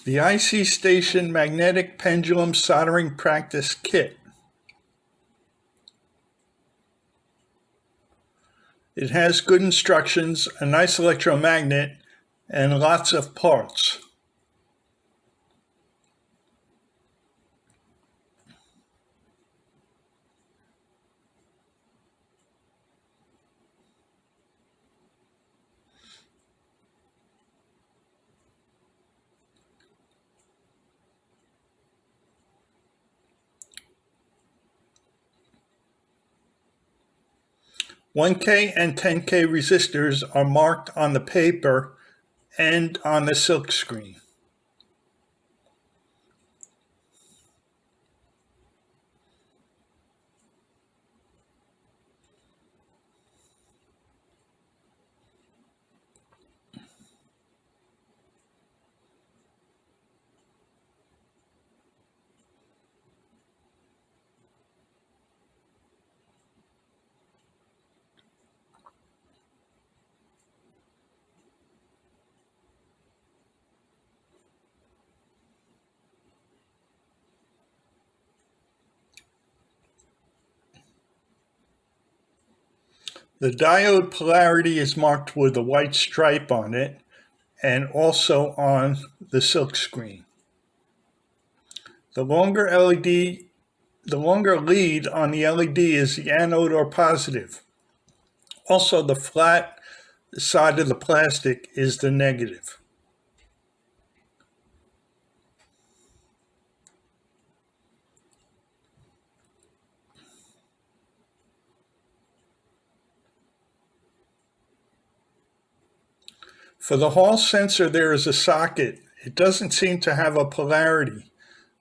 The ICSTATION Magnetic Pendulum Soldering Practice Kit. It has good instructions, a nice electromagnet, and lots of parts. $1K and $10K resistors are marked on the paper and on the silk screen. The diode polarity is marked with a white stripe on it and also on the silk screen. The longer lead on the LED is the anode or positive. Also, the flat side of the plastic is the negative. For the Hall sensor, there is a socket. It doesn't seem to have a polarity.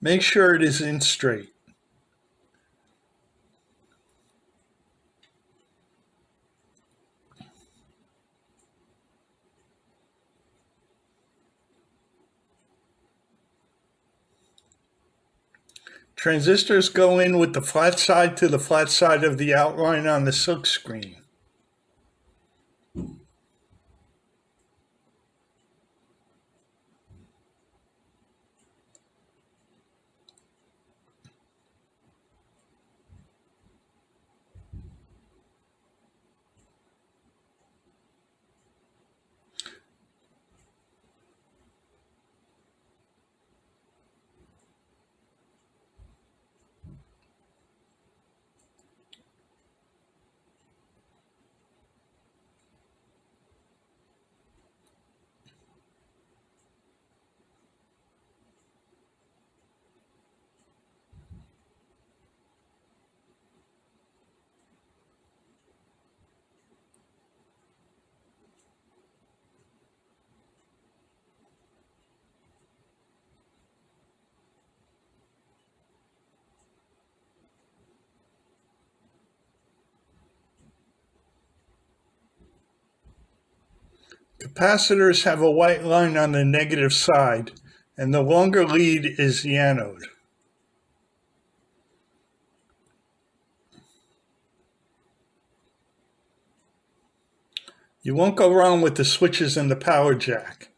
Make sure it is in straight. Transistors go in with the flat side to the flat side of the outline on the silk screen. Capacitors have a white line on the negative side, and the longer lead is the anode. You won't go wrong with the switches and the power jack.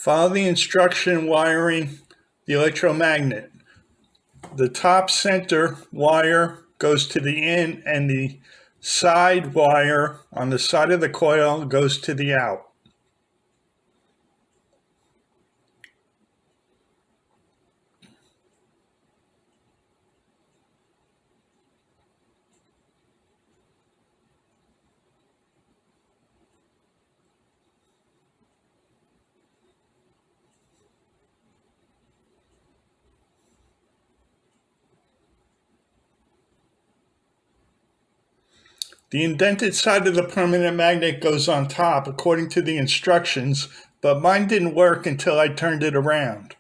Follow the instruction wiring the electromagnet. The top center wire goes to the in, and the side wire on the side of the coil goes to the out. The indented side of the permanent magnet goes on top according to the instructions, but mine didn't work until I turned it around.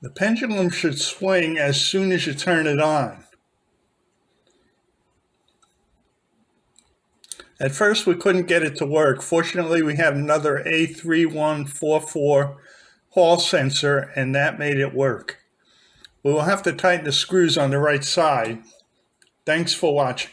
The pendulum should swing as soon as you turn it on. At first we couldn't get it to work. Fortunately, we have another A3144 Hall sensor, and that made it work. We will have to tighten the screws on the right side. Thanks for watching.